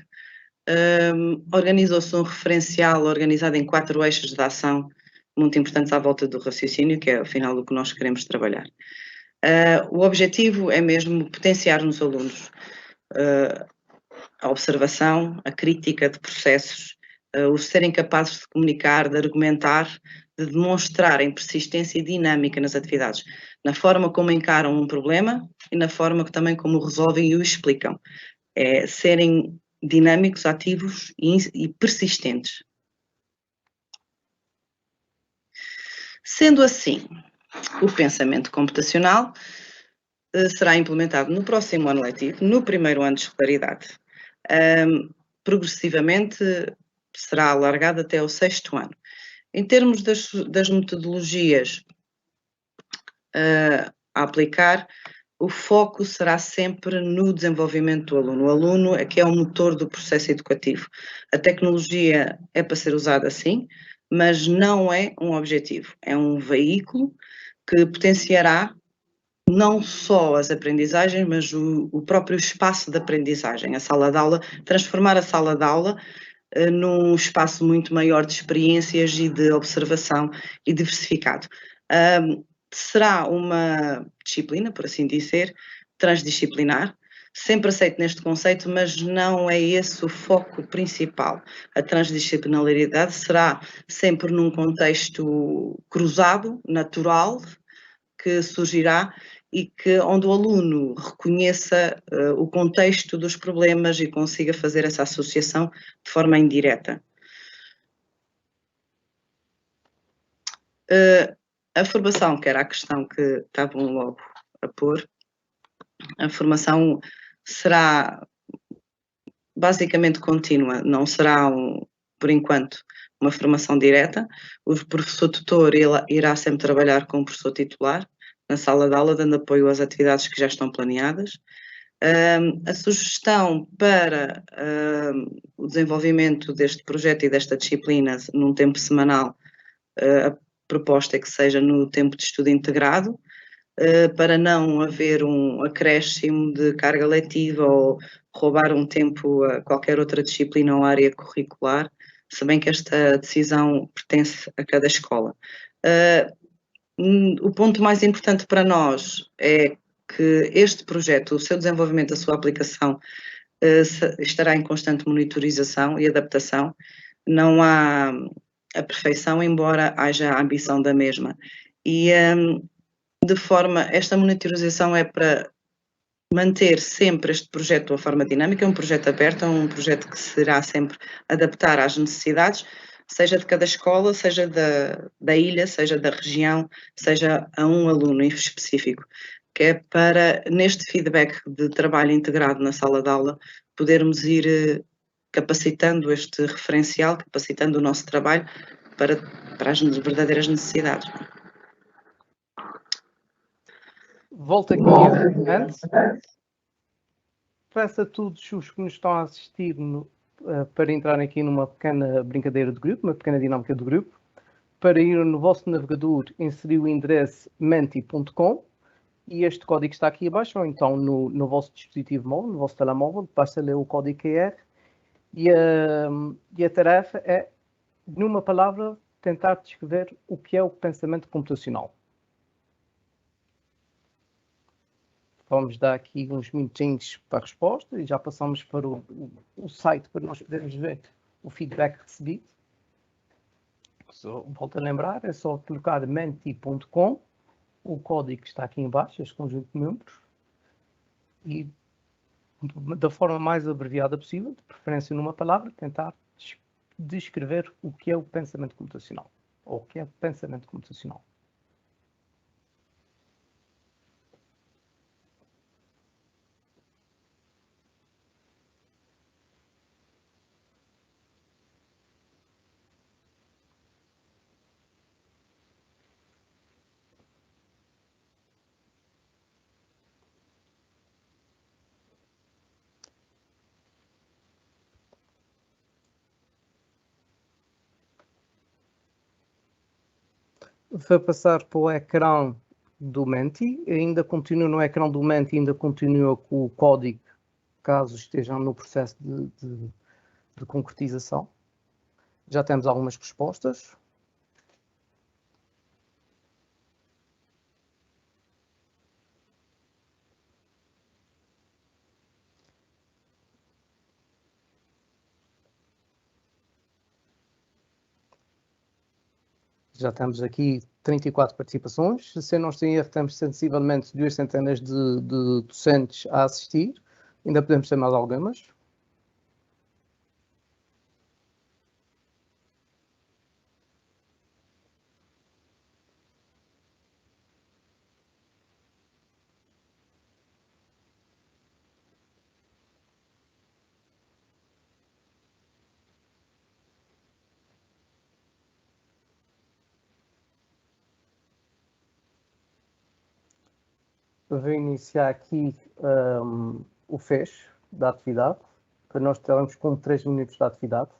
organizou-se um referencial organizado em 4 eixos de ação muito importantes à volta do raciocínio, que é afinal o que nós queremos trabalhar. O objetivo é mesmo potenciar nos alunos a observação, a crítica de processos, o serem capazes de comunicar, de argumentar, de demonstrarem persistência e dinâmica nas atividades, na forma como encaram um problema e na forma também como o resolvem e o explicam. É serem dinâmicos, ativos e persistentes. Sendo assim, O pensamento computacional será implementado no próximo ano letivo, no primeiro ano de escolaridade. Progressivamente será alargado até o sexto ano. Em termos das metodologias a aplicar, o foco será sempre no desenvolvimento do aluno. O aluno é que é o motor do processo educativo. A tecnologia é para ser usada sim, mas não é um objetivo. É um veículo que potenciará não só as aprendizagens, mas o próprio espaço de aprendizagem, a sala de aula, transformar a sala de aula num espaço muito maior de experiências e de observação e diversificado. Será uma disciplina, por assim dizer, transdisciplinar, sempre aceito neste conceito, mas não é esse o foco principal. A transdisciplinaridade será sempre num contexto cruzado, natural, que surgirá e que onde o aluno reconheça o contexto dos problemas e consiga fazer essa associação de forma indireta. A formação, que era a questão que estavam logo a pôr, a formação será basicamente contínua, não será, por enquanto, uma formação direta. O professor tutor irá sempre trabalhar com o professor titular na sala de aula, dando apoio às atividades que já estão planeadas. A sugestão para o desenvolvimento deste projeto e desta disciplina num tempo semanal, a proposta é que seja no tempo de estudo integrado, para não haver um acréscimo de carga letiva ou roubar um tempo a qualquer outra disciplina ou área curricular, se bem que esta decisão pertence a cada escola. O ponto mais importante para nós é que este projeto, o seu desenvolvimento, a sua aplicação, estará em constante monitorização e adaptação. Não há a perfeição, embora haja a ambição da mesma. E esta monitorização é para manter sempre este projeto de uma forma dinâmica, é um projeto aberto, é um projeto que será sempre adaptar às necessidades, seja de cada escola, seja da ilha, seja da região, seja a um aluno em específico, que é para, neste feedback de trabalho integrado na sala de aula, podermos ir capacitando este referencial, capacitando o nosso trabalho para as verdadeiras necessidades. Volto aqui antes. Peço a todos os que nos estão a assistir para entrarem aqui numa pequena brincadeira de grupo, uma pequena dinâmica de grupo, para ir no vosso navegador, inserir o endereço menti.com e este código está aqui abaixo, ou então no vosso dispositivo móvel, no vosso telemóvel, basta ler o código QR e a tarefa é, numa palavra, tentar descrever o que é o pensamento computacional. Vamos dar aqui uns minutinhos para a resposta e já passamos para o site para nós podermos ver o feedback recebido. Volto a lembrar, é só colocar menti.com, o código que está aqui em baixo, este conjunto de números, e da forma mais abreviada possível, de preferência numa palavra, tentar descrever o que é o pensamento computacional, ou o que é o pensamento computacional. Vou passar para o ecrã do Menti, ainda continua no ecrã do Menti, ainda continua com o código, caso estejam no processo de concretização. Já temos algumas respostas. Já temos aqui 34 participações. Se não estou em erro, temos sensivelmente 2 centenas de docentes a assistir. Ainda podemos ter mais algumas. vou iniciar aqui o fecho da atividade, para nós termos com 3 minutos de atividade.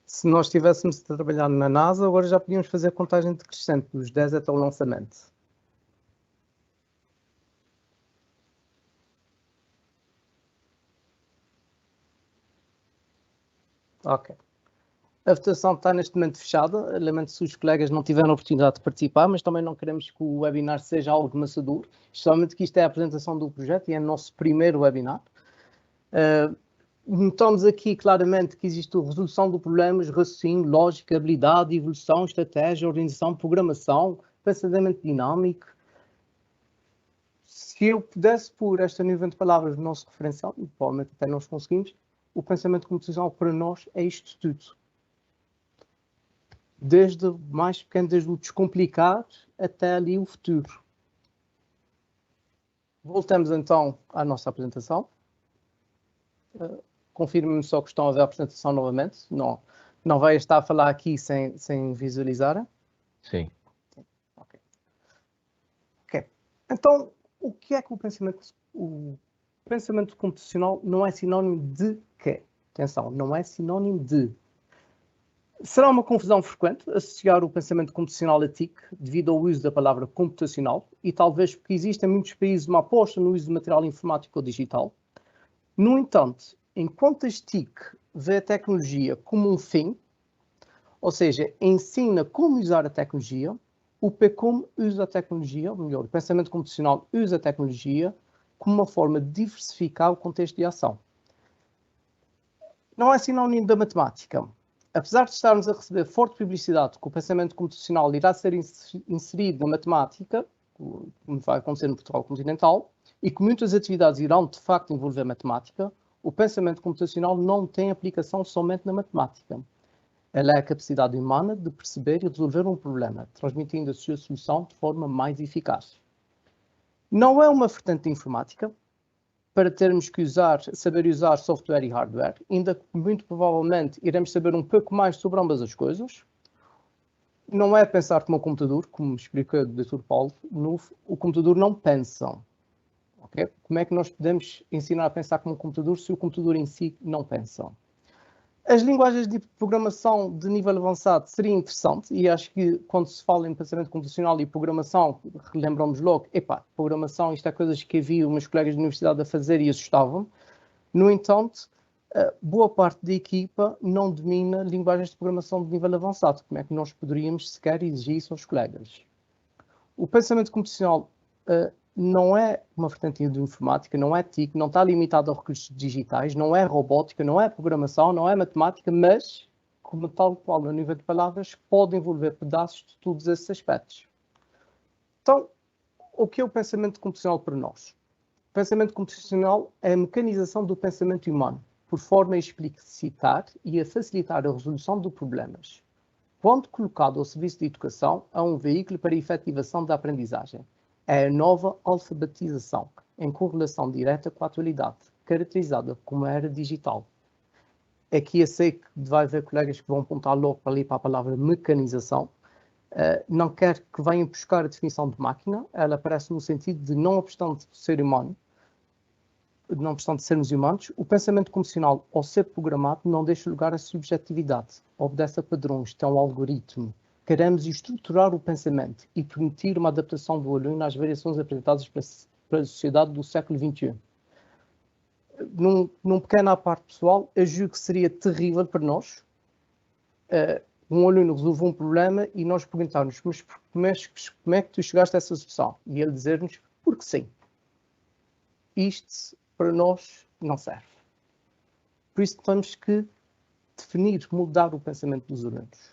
Se nós estivéssemos a trabalhar na NASA, agora já podíamos fazer a contagem decrescente, dos 10 até o lançamento. Ok. A votação está neste momento fechada. Lamento se os colegas não tiveram a oportunidade de participar, mas também não queremos que o webinar seja algo maçador, especialmente que isto é a apresentação do projeto e é o nosso primeiro webinar. Notamos aqui claramente que existe a resolução de problemas, raciocínio, lógica, habilidade, evolução, estratégia, organização, programação, pensamento dinâmico. Se eu pudesse pôr esta nível de palavras no nosso referencial, e provavelmente até nós conseguimos, o pensamento computacional para nós é isto tudo. Desde o mais pequeno, desde o descomplicado até ali o futuro. Voltamos então à nossa apresentação. Confirme-me só que estão a ver a apresentação novamente. Não vai estar a falar aqui sem visualizar? Sim. Ok. Então, o que é que o pensamento computacional não é sinónimo de quê? Atenção, não é sinónimo de. Será uma confusão frequente associar o pensamento computacional a TIC devido ao uso da palavra computacional e talvez porque existe em muitos países uma aposta no uso de material informático ou digital. No entanto, enquanto as TIC vê a tecnologia como um fim, ou seja, ensina como usar a tecnologia, o PCOM usa a tecnologia, ou melhor, o pensamento computacional usa a tecnologia como uma forma de diversificar o contexto de ação. Não é sinónimo da matemática. Apesar de estarmos a receber forte publicidade que o pensamento computacional irá ser inserido na matemática, como vai acontecer no Portugal continental, e que muitas atividades irão de facto envolver matemática, o pensamento computacional não tem aplicação somente na matemática. Ela é a capacidade humana de perceber e resolver um problema, transmitindo a sua solução de forma mais eficaz. Não é uma vertente de informática, para termos que saber usar software e hardware, ainda que muito provavelmente iremos saber um pouco mais sobre ambas as coisas. Não é pensar como um computador, como explicou o Dr. Paulo, o computador não pensa. Okay? Como é que nós podemos ensinar a pensar como um computador se o computador em si não pensa? As linguagens de programação de nível avançado seria interessante, e acho que quando se fala em pensamento computacional e programação, relembramos logo, programação, isto é coisas que havia meus colegas de universidade a fazer e assustavam. No entanto, boa parte da equipa não domina linguagens de programação de nível avançado. Como é que nós poderíamos sequer exigir isso aos colegas? O pensamento computacional não é uma vertente de informática, não é TIC, não está limitado a recursos digitais, não é robótica, não é programação, não é matemática, mas, como tal qual, no nível de palavras, pode envolver pedaços de todos esses aspectos. Então, o que é o pensamento computacional para nós? O pensamento computacional é a mecanização do pensamento humano, por forma a explicitar e a facilitar a resolução de problemas. Quando colocado ao serviço da educação, é um veículo para a efetivação da aprendizagem. É a nova alfabetização, em correlação direta com a atualidade, caracterizada como a era digital. Aqui eu sei que vai haver colegas que vão apontar logo para ali para a palavra mecanização. Não quero que venham buscar a definição de máquina, ela aparece no sentido de não obstante o ser humano não obstante sermos humanos, o pensamento computacional, ao ser programado, não deixa lugar à subjetividade. Obedece a padrões, tem um algoritmo. Queremos estruturar o pensamento e permitir uma adaptação do aluno às variações apresentadas para a sociedade do século XXI. Num pequeno à parte pessoal, eu julgo que seria terrível para nós um aluno resolve um problema e nós perguntarmos, mas como é que tu chegaste a essa solução? E ele dizer-nos, porque sim. Isto, para nós, não serve. Por isso, temos que definir, mudar o pensamento dos alunos.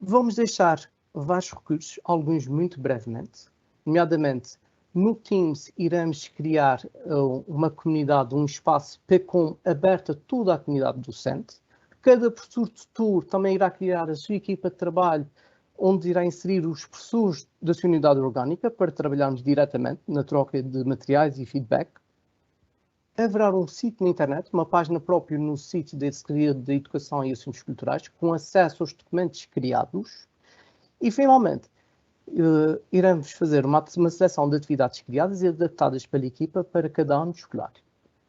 Vamos deixar vários recursos, alguns muito brevemente, nomeadamente, no Teams iremos criar uma comunidade, um espaço PECOM aberto a toda a comunidade docente. Cada professor tutor também irá criar a sua equipa de trabalho, onde irá inserir os professores da sua unidade orgânica para trabalharmos diretamente na troca de materiais e feedback. Haverá um sítio na internet, uma página própria no sítio da Secretaria de Educação e Assuntos Culturais, com acesso aos documentos criados. E, finalmente, iremos fazer uma seleção de atividades criadas e adaptadas pela equipa para cada ano escolar,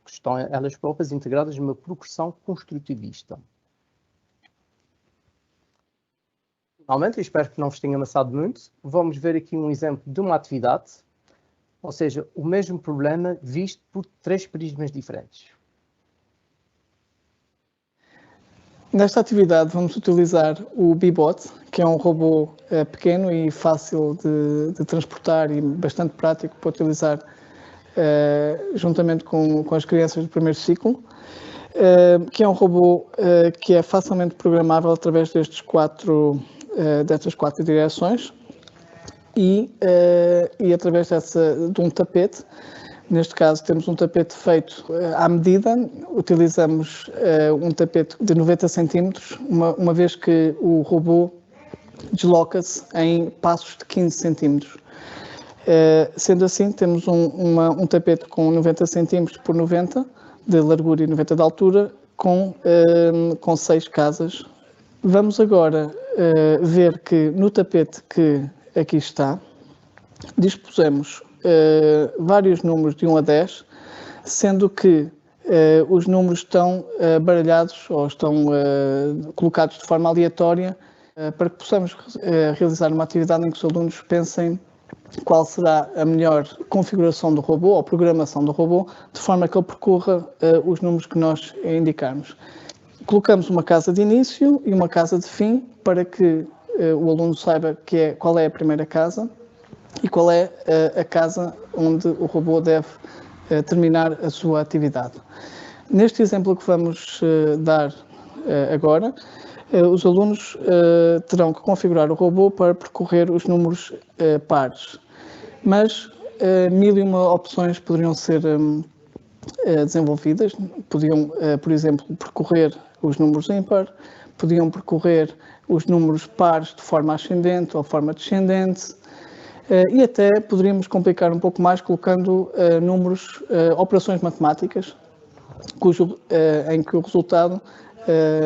que estão elas próprias integradas numa progressão construtivista. Finalmente, eu espero que não vos tenha amassado muito, vamos ver aqui um exemplo de uma atividade, ou seja, o mesmo problema visto por 3 prismas diferentes. Nesta atividade vamos utilizar o Bibot, que é um robô pequeno e fácil de transportar e bastante prático para utilizar juntamente com as crianças do primeiro ciclo, que é um robô que é facilmente programável através destas 4 direções e através de um tapete. Neste caso temos um tapete feito à medida, utilizamos um tapete de 90 centímetros, uma vez que o robô desloca-se em passos de 15 centímetros. Sendo assim, temos um tapete com 90 centímetros por 90 de largura e 90 de altura, com 6 casas. Vamos agora ver que no tapete que aqui está, dispusemos vários números de 1 a 10, sendo que os números estão baralhados ou estão colocados de forma aleatória para que possamos realizar uma atividade em que os alunos pensem qual será a melhor configuração do robô ou programação do robô, de forma que ele percorra os números que nós indicarmos. Colocamos uma casa de início e uma casa de fim para que o aluno saiba qual é a primeira casa e qual é a casa onde o robô deve terminar a sua atividade. Neste exemplo que vamos dar agora, os alunos terão que configurar o robô para percorrer os números pares, mas 1001 opções poderiam ser desenvolvidas. Podiam, por exemplo, percorrer os números ímpar, podiam percorrer os números pares de forma ascendente ou forma descendente, e até poderíamos complicar um pouco mais colocando operações matemáticas, em que o resultado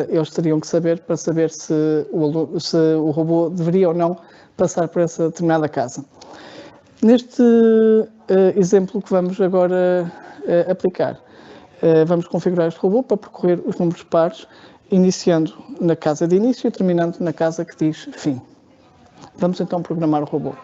eles teriam que saber para saber se o robô deveria ou não passar por essa determinada casa. Neste exemplo que vamos agora aplicar, vamos configurar este robô para percorrer os números pares, iniciando na casa de início e terminando na casa que diz fim. Vamos então programar o robô.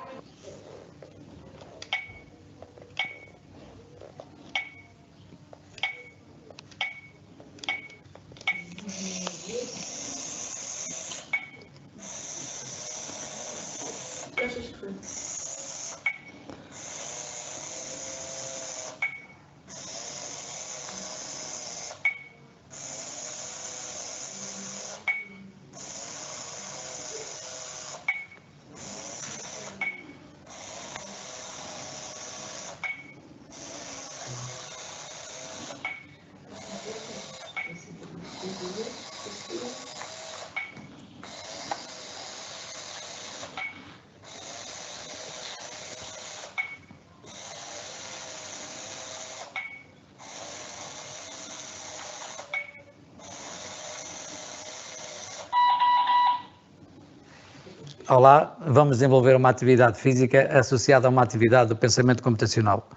Olá, vamos desenvolver uma atividade física associada a uma atividade do pensamento computacional.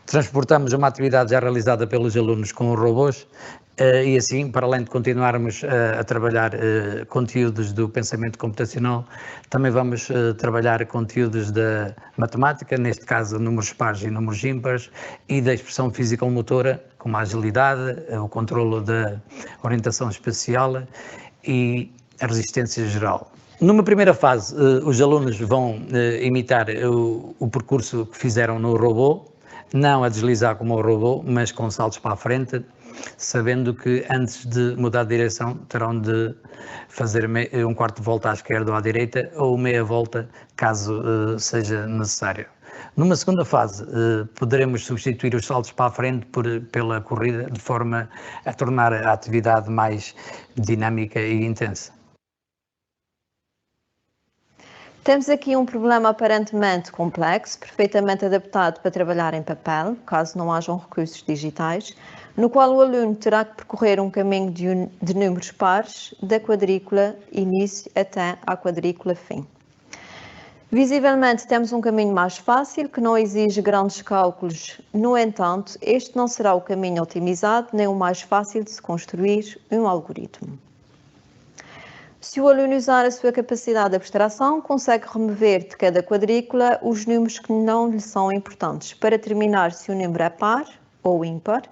Transportamos uma atividade já realizada pelos alunos com os robôs e assim, para além de continuarmos a trabalhar conteúdos do pensamento computacional, também vamos trabalhar conteúdos da matemática, neste caso números pares e números ímpares, e da expressão físico-motora, como a agilidade, o controlo da orientação espacial e a resistência geral. Numa primeira fase, os alunos vão imitar o percurso que fizeram no robô, não a deslizar como o robô, mas com saltos para a frente, sabendo que antes de mudar de direção terão de fazer um quarto de volta à esquerda ou à direita, ou meia volta, caso seja necessário. Numa segunda fase, poderemos substituir os saltos para a frente pela corrida, de forma a tornar a atividade mais dinâmica e intensa. Temos aqui um problema aparentemente complexo, perfeitamente adaptado para trabalhar em papel, caso não hajam recursos digitais, no qual o aluno terá que percorrer um caminho de números pares da quadrícula início até à quadrícula fim. Visivelmente temos um caminho mais fácil, que não exige grandes cálculos. No entanto, este não será o caminho otimizado, nem o mais fácil de se construir um algoritmo. Se o aluno usar a sua capacidade de abstração, consegue remover de cada quadrícula os números que não lhe são importantes, para determinar se o número é par ou ímpar,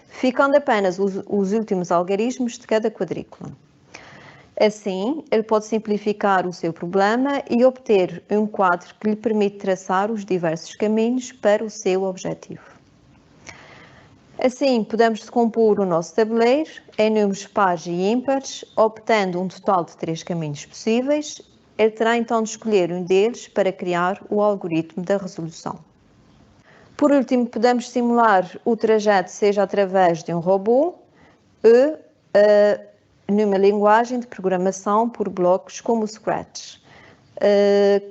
ficando apenas os últimos algarismos de cada quadrícula. Assim, ele pode simplificar o seu problema e obter um quadro que lhe permite traçar os diversos caminhos para o seu objetivo. Assim, podemos decompor o nosso tabuleiro em números pares e ímpares, obtendo um total de 3 caminhos possíveis. Ele terá então de escolher um deles para criar o algoritmo da resolução. Por último, podemos simular o trajeto seja através de um robô ou numa linguagem de programação por blocos como o Scratch,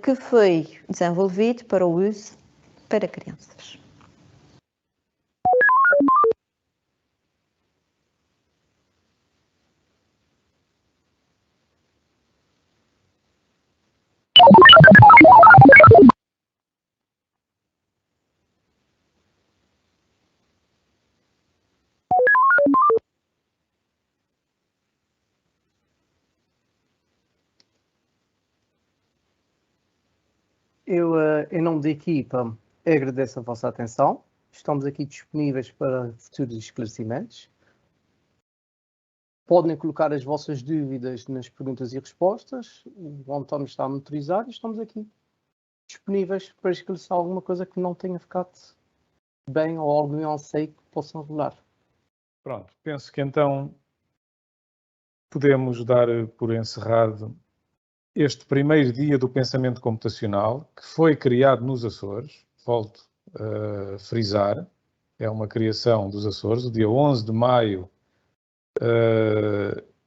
que foi desenvolvido para o uso para crianças. Eu, em nome da equipa, agradeço a vossa atenção. Estamos aqui disponíveis para futuros esclarecimentos. Podem colocar as vossas dúvidas nas perguntas e respostas. O António está a monitorizar e estamos aqui disponíveis para esclarecer alguma coisa que não tenha ficado bem ou algum anseio que possam revelar. Pronto, penso que então podemos dar por encerrado este primeiro dia do pensamento computacional, que foi criado nos Açores. Volto a frisar, é uma criação dos Açores. O dia 11 de maio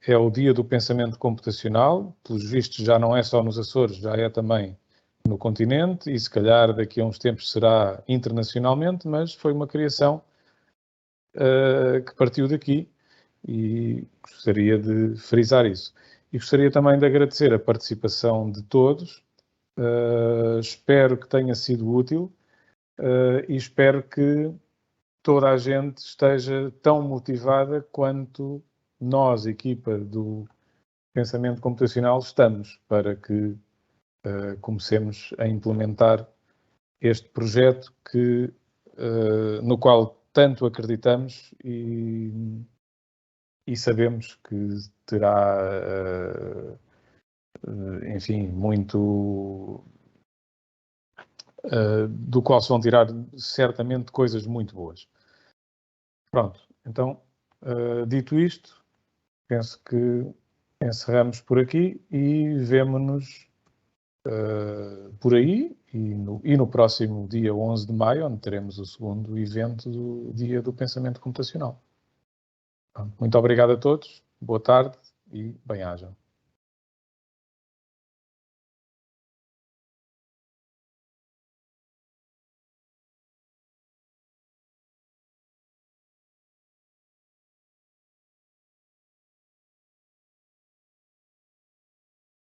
é o dia do pensamento computacional. Pelos vistos, já não é só nos Açores, já é também no continente, e se calhar daqui a uns tempos será internacionalmente, mas foi uma criação que partiu daqui, e gostaria de frisar isso. E gostaria também de agradecer a participação de todos. Espero que tenha sido útil e espero que toda a gente esteja tão motivada quanto nós, equipa do Pensamento Computacional, estamos para que comecemos a implementar este projeto no qual tanto acreditamos e sabemos que terá, enfim, muito, do qual se vão tirar certamente coisas muito boas. Pronto, então, dito isto, penso que encerramos por aqui e vemo-nos por aí e no próximo dia 11 de maio, onde teremos o segundo evento do Dia do Pensamento Computacional. Muito obrigado a todos, boa tarde e bem-ajam.